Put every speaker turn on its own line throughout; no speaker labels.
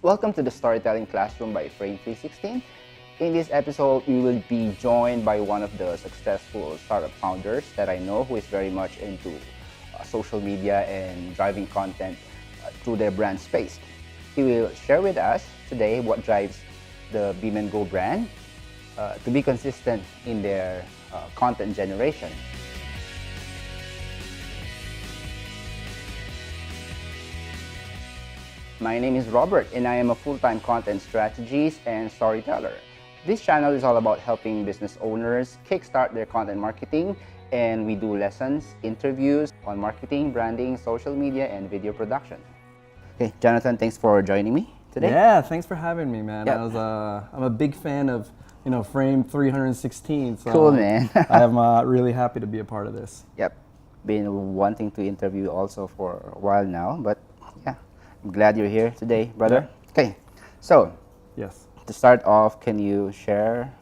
Welcome to the Storytelling Classroom by Frame 316. In this episode, we will be joined by one of the successful startup founders that I know who is very much into social media and driving content through their brand space. He will share with us today what drives the Beemango brand to be consistent in their content generation. My name is Robert and I am a full-time content strategist and storyteller. This channel is all about helping business owners kickstart their content marketing, and we do lessons, interviews on marketing, branding, social media, and video production. Okay, Jonathan, thanks for joining me today.
Yeah, thanks for having me, man.
Yep.
I'm a big fan of Frame 316. So
Cool, man.
I'm really happy to be a part of this.
Yep, been wanting to interview also for a while now, but yeah, I'm glad you're here today, brother.
Yeah.
Okay, so
Yes.
to start off, can you share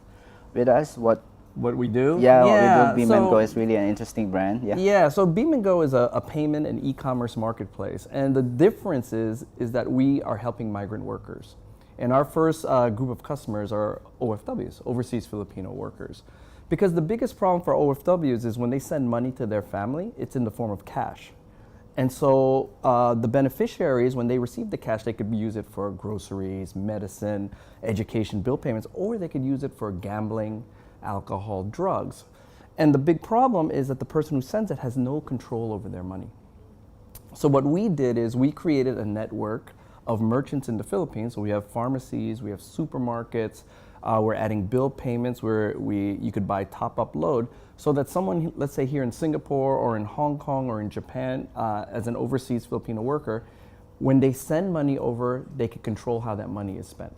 with us what
we do?
what we do? Beemango is really an interesting brand.
Yeah, so Beemango is a payment and e-commerce marketplace, and the difference is that we are helping migrant workers. And our first group of customers are OFWs, overseas Filipino workers. Because the biggest problem for OFWs is when they send money to their family, it's in the form of cash. And so the beneficiaries, when they receive the cash, they could use it for groceries, medicine, education, bill payments, or they could use it for gambling, alcohol, drugs. And the big problem is that the person who sends it has no control over their money. So what we did is we created a network of merchants in the Philippines. So we have pharmacies, we have supermarkets, we're adding bill payments where you could buy top-up load, so that someone, let's say here in Singapore or in Hong Kong or in Japan, as an overseas Filipino worker, when they send money over, they can control how that money is spent.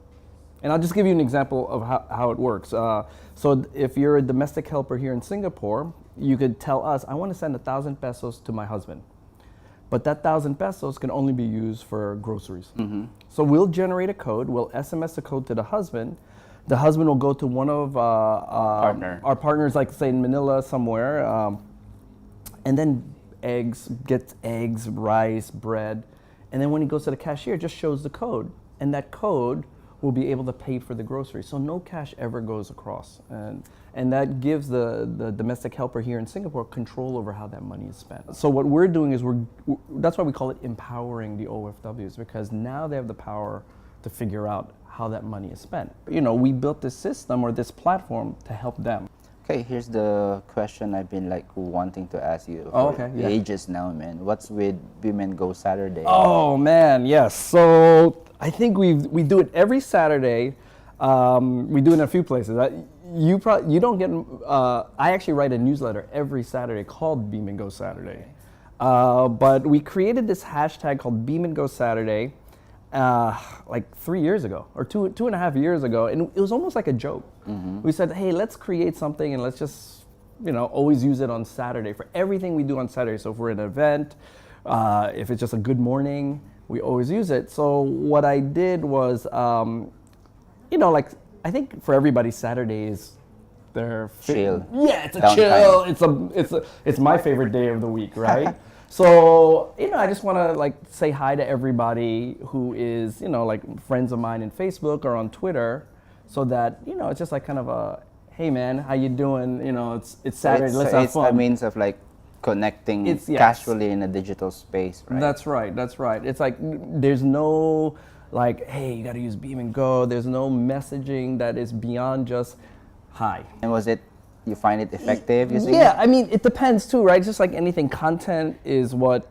And I'll just give you an example of how it works. So if you're a domestic helper here in Singapore, you could tell us, I want to send 1,000 pesos to my husband. But that 1,000 pesos can only be used for groceries. Mm-hmm. So we'll generate a code, we'll SMS the code to the husband. The husband will go to one of our partners, like say in Manila somewhere, and then gets eggs, rice, bread. And then when he goes to the cashier, just shows the code. And that code will be able to pay for the groceries. So no cash ever goes across. And that gives the domestic helper here in Singapore control over how that money is spent. So what we're doing is that's why we call it empowering the OFWs, because now they have the power to figure out how that money is spent. We built this system or this platform to help them.
Okay, here's the question I've been wanting to ask you
for
ages now, man. What's with Beemango Saturday?
Oh man, yes. So I think we do it every Saturday. We do it in a few places. You don't get. I actually write a newsletter every Saturday called Beemango Saturday. But we created this hashtag called Beemango Saturday like 3 years ago or two and a half years ago, and it was almost like a joke. Mm-hmm. We said, hey, let's create something and let's just always use it on Saturday for everything we do on Saturday. So if we're at an event, if it's just a good morning, we always use it. So what I did was I think for everybody Saturday is their
chill.
Yeah, it's a chill. It's my favorite day of the week, right? So, I just want to say hi to everybody who is, friends of mine in Facebook or on Twitter, so that, it's just kind of a, hey man, how you doing? It's Saturday, let's have fun.
It's a means of connecting casually in a digital space, right?
That's right. It's there's no hey, you got to use Beemango. There's no messaging that is beyond just hi.
And you find it effective using
it? I mean, it depends too, right? Just like anything, content is what,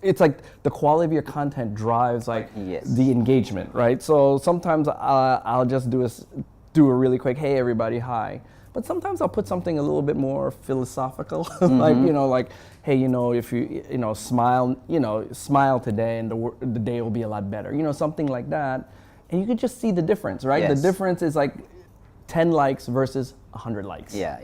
it's the quality of your content drives the engagement, right? So sometimes I'll just do a really quick, hey everybody, hi. But sometimes I'll put something a little bit more philosophical, mm-hmm. Hey, if you, smile today and the day will be a lot better, something like that. And you could just see the difference, right?
Yes.
The difference is 10 likes versus 100 likes.
Yeah.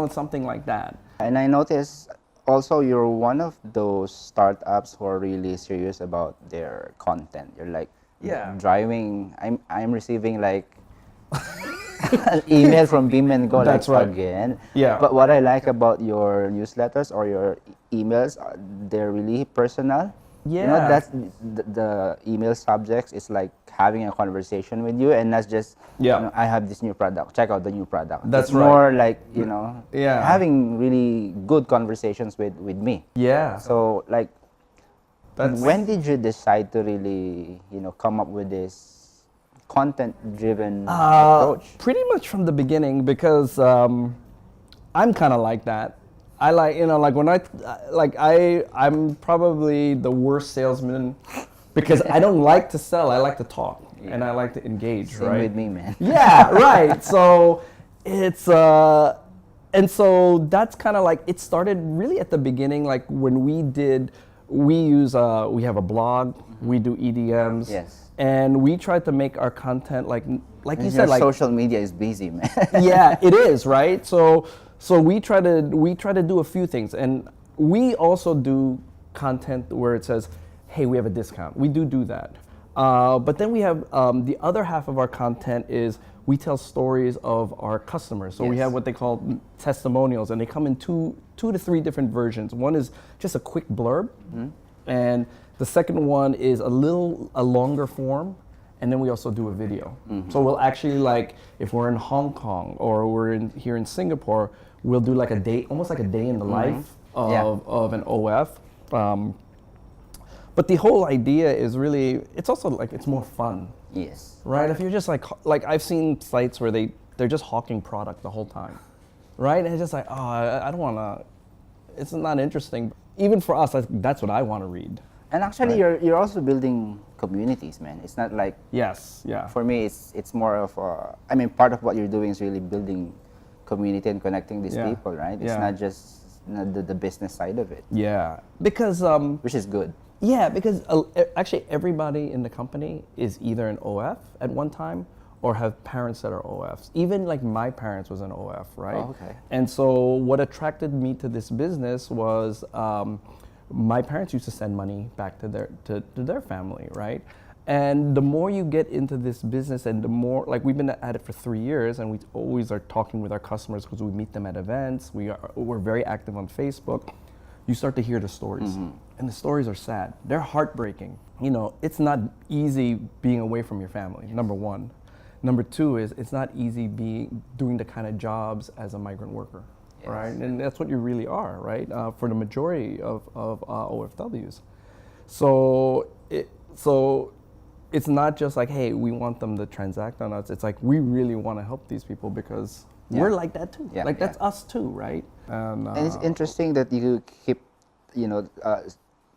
Something like that.
And I noticed also you're one of those startups who are really serious about their content. You're driving. I'm receiving an email from Beemango
That's right.
again.
Yeah.
But what I like about your newsletters or your emails, they're really personal. You know,
Yeah.
that's the email subjects is like having a conversation with you, and that's just,
Yeah.
you know, I have this new product. Check out the new product.
That's
it's
right.
more like, you know,
Yeah.
having really good conversations with me.
Yeah.
So like,
That's
when did you decide to really, you know, come up with this content-driven approach?
pretty much from the beginning, because I'm kind of like that. I like, you know, like when I'm probably the worst salesman because I don't like to sell. I like to talk and I like to engage.
Same
right?
with me, man.
Yeah, right. So it's and so that's kind of like it started really at the beginning. Like when we have a blog, we do EDMs,
Yes.
and we tried to make our content like you
Your
said, like
social media is busy, man.
yeah, it is, right? So we try to do a few things, and we also do content where it says, "Hey, we have a discount." We do that, but then we have the other half of our content is we tell stories of our customers. So we
Yes.
have what they call testimonials, and they come in two to three different versions. One is just a quick blurb, and the second one is a longer form. And then we also do a video. So we'll actually, like, if we're in Hong Kong or we're here in Singapore, we'll do like a day, almost like a day in the life of an OF. But the whole idea is really, it's also like, it's more fun,
Yes.
right? If you're just like I've seen sites where they're just hawking product the whole time, right? And it's just like, oh, I don't want to, it's not interesting. Even for us, that's what I want to read.
And actually, you're also building communities, man. It's not like,
Yes, yeah.
for me, it's more of I mean, part of what you're doing is really building community and connecting these
Yeah.
people, right? It's
Yeah.
not just the business side of it,
Yeah, because
which is good.
yeah, because actually everybody in the company is either an OF at one time or have parents that are OFs. Even like my parents was an OF, right?
Oh, okay.
And so what attracted me to this business was my parents used to send money back to their family, right? And the more you get into this business, and the more, like, we've been at it for 3 years, and we always are talking with our customers because we meet them at events. We're very active on Facebook. You start to hear the stories, and the stories are sad. They're heartbreaking. You know, it's not easy being away from your family. Number one. Number two is it's not easy doing the kind of jobs as a migrant worker.
Yes.
Right, and that's what you really are, right? For the majority of OFWs, so it's not just like, hey, we want them to transact on us. It's like we really want to help these people because we're like that too.
Yeah,
like that's
yeah.
us too, right?
And it's interesting that you keep, you know,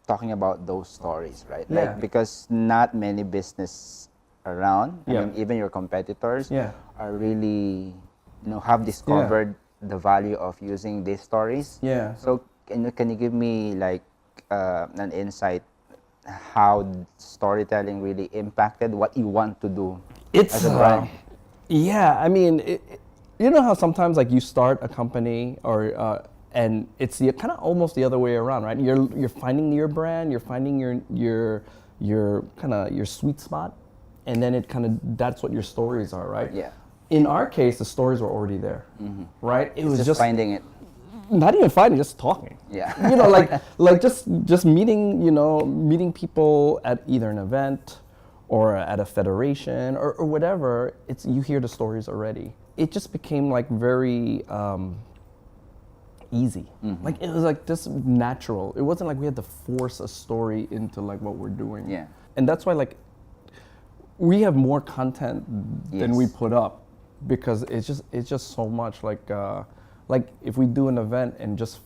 talking about those stories, right?
Yeah.
Like, because not many business around, I
Yeah.
mean, even your competitors
Yeah.
are really, you know, have discovered the value of using these stories.
Yeah.
So can you give me like an insight how storytelling really impacted what you want to do as a brand?
Yeah, I mean, you know how sometimes like you start a company or and it's kind of almost the other way around, right? You're finding your brand, you're finding your kind of your sweet spot, and then it kind of that's what your stories are, right?
Yeah.
In our case, the stories were already there, right? It was
Just finding it.
not even fighting, just talking.
Yeah.
You know, like just meeting, you know, meeting people at either an event or at a federation or whatever. It's you hear the stories already. It just became like very easy. Like it was like just natural. It wasn't like we had to force a story into like what we're doing.
Yeah.
And that's why like we have more content than we
Yes.
put up because it's just so much like if we do an event and just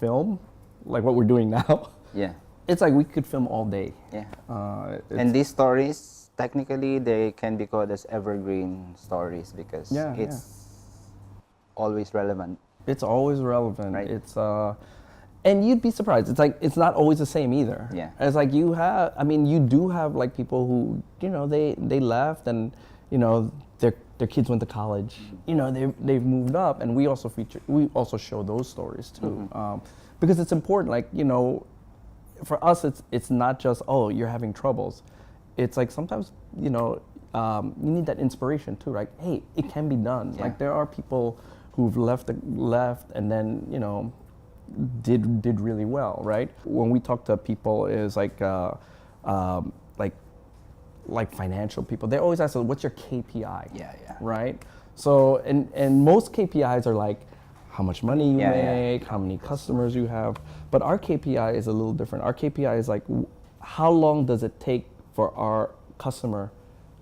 film like what we're doing now,
Yeah.
it's like we could film all day.
Yeah.
And
And these stories, technically, they can be called as evergreen stories because
Yeah,
it's always relevant.
it's always relevant.
Right.
It's and you'd be surprised. It's like it's not always the same either.
Yeah.
It's like you do have like people who, you know, they left and, you know, their kids went to college. You know, they've moved up, and we also show those stories too, because it's important. Like, you know, for us, it's not just, oh, you're having troubles. It's like sometimes, you know, you need that inspiration too. Like, hey, it can be done.
Yeah.
Like there are people who've left and then, you know, did really well, right? When we talk to people, is um, like financial people, they always ask us, "What's your KPI?"
Yeah.
Right. So and most KPIs are like how much money you
Yeah.
make, how many customers you have. But our KPI is a little different. Our KPI is like how long does it take for our customer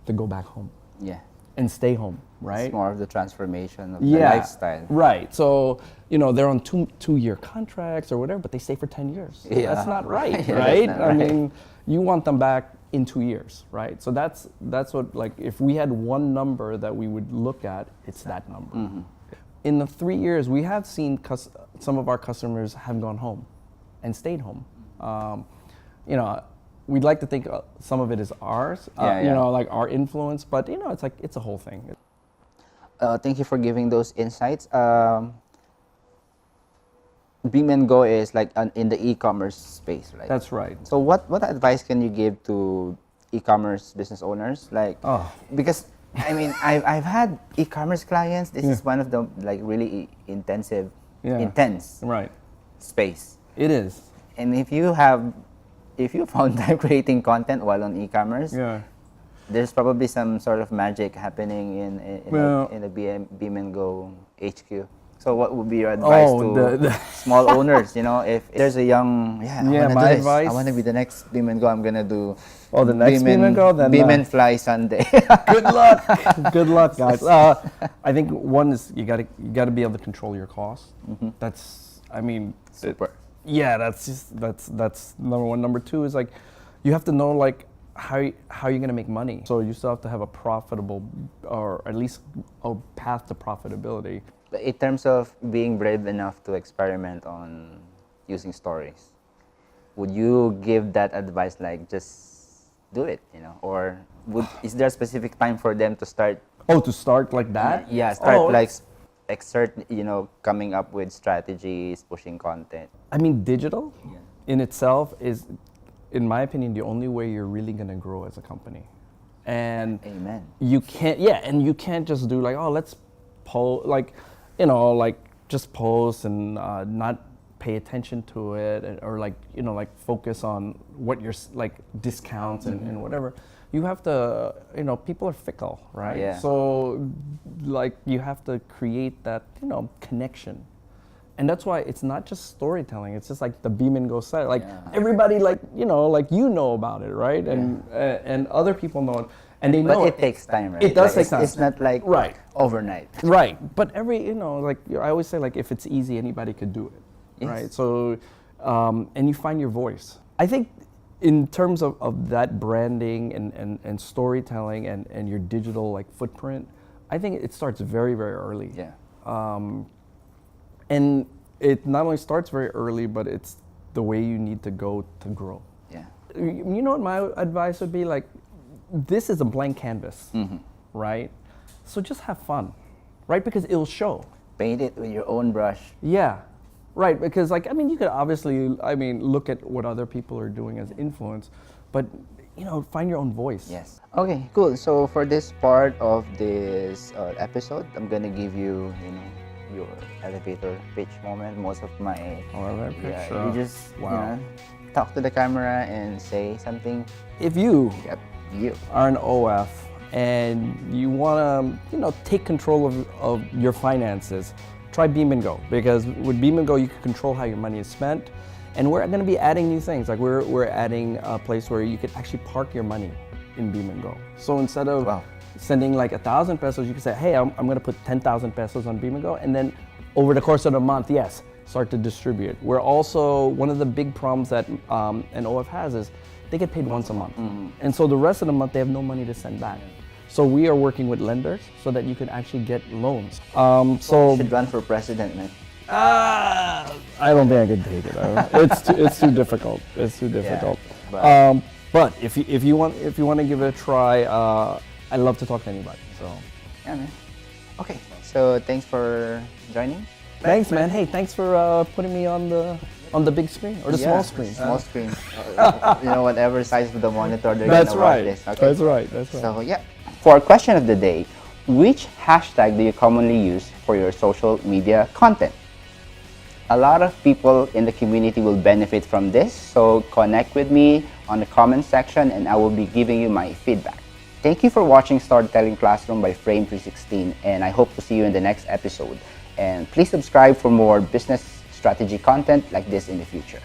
to go back home
Yeah.
and stay home, right?
It's more of the transformation of the lifestyle.
Right. So, they're on two-year contracts or whatever, but they stay for 10 years.
Yeah.
That's not right,
Yeah,
right?
that's not
I
right.
mean, you want them back in 2 years, right? So that's what, like, if we had one number that we would look at, it's that number.
Mm-hmm.
In the 3 years, we have seen some of our customers have gone home and stayed home. We'd like to think some of it is ours, like our influence, but it's like, it's a whole thing.
Thank you for giving those insights. Beemango is like in the e-commerce space, right?
That's right.
So what advice can you give to e-commerce business owners? Like, because I mean, I've had e-commerce clients. This is one of the like really intense
Right.
space.
It is.
And if you found time creating content while on e-commerce, there's probably some sort of magic happening in the Beemango HQ. So what would be your advice to small owners? If there's a young,
my advice.
I want to be the next Beemango. I'm gonna do.
The next Beemango, then
Beeman Fly Sunday.
Good luck. Good luck, guys. I think one is you gotta be able to control your costs.
Mm-hmm.
That's, I mean,
Super.
That's number one. Number two is like, you have to know like how you're gonna make money. So you still have to have a profitable, or at least a path to profitability.
In terms of being brave enough to experiment on using stories, would you give that advice like just do it, or is there a specific time for them to start?
To start like that?
Exert, coming up with strategies, pushing content.
I mean, digital in itself is, in my opinion, the only way you're really gonna grow as a company. And
Amen.
You can't just do like, let's post, just post and not pay attention to it, or focus on what you're like discounts and whatever. You have to, people are fickle, right?
Yeah.
So like you have to create that, connection. And that's why it's not just storytelling. It's just like the Beemango site. Like everybody you know about it, right? And other people know it. And they know
it takes time, right?
It does take time.
It's not like overnight.
Right. But I always say, like, if it's easy, anybody could do it.
Yes.
Right. So, and you find your voice. I think in terms of that branding and storytelling and your digital footprint, I think it starts very, very early.
Yeah.
And it not only starts very early, but it's the way you need to go to grow.
Yeah.
You know what my advice would be? Like, this is a blank canvas, right? So just have fun, right? Because it'll show.
Paint it with your own brush.
Yeah, right. Because you could obviously, look at what other people are doing as influence, but find your own voice.
Yes. Okay, cool. So for this part of this episode, I'm gonna give you, your elevator pitch moment. Most of my
elevator pitch.
You just talk to the camera and say something.
If you
you
are an OF and you want to take control of your finances, try Beemango, because with Beemango you can control how your money is spent, and we're going to be adding new things. Like we're adding a place where you could actually park your money in Beemango. So instead of sending like 1,000 pesos, you can say, hey, I'm going to put 10,000 pesos on Beemango, and then over the course of the month, start to distribute. We're also, one of the big problems that an OF has is they get paid once a month. And so the rest of the month, they have no money to send back. So we are working with lenders so that you can actually get loans.
You should run for president, man.
I don't think I could take it. It's too difficult. It's too difficult.
Yeah,
but if you want to give it a try, I love to talk to anybody. So
yeah, man. Okay, so thanks for joining.
Thanks, man. Hey, thanks for putting me on the big screen or the small screen.
Small screen. Whatever size of the monitor they're
That's
gonna
right.
watch this. Okay.
That's right.
So for our question of the day, which hashtag do you commonly use for your social media content? A lot of people in the community will benefit from this, so connect with me on the comment section and I will be giving you my feedback. Thank you for watching Storytelling Classroom by Frame 316, and I hope to see you in the next episode. And please subscribe for more business strategy content like this in the future.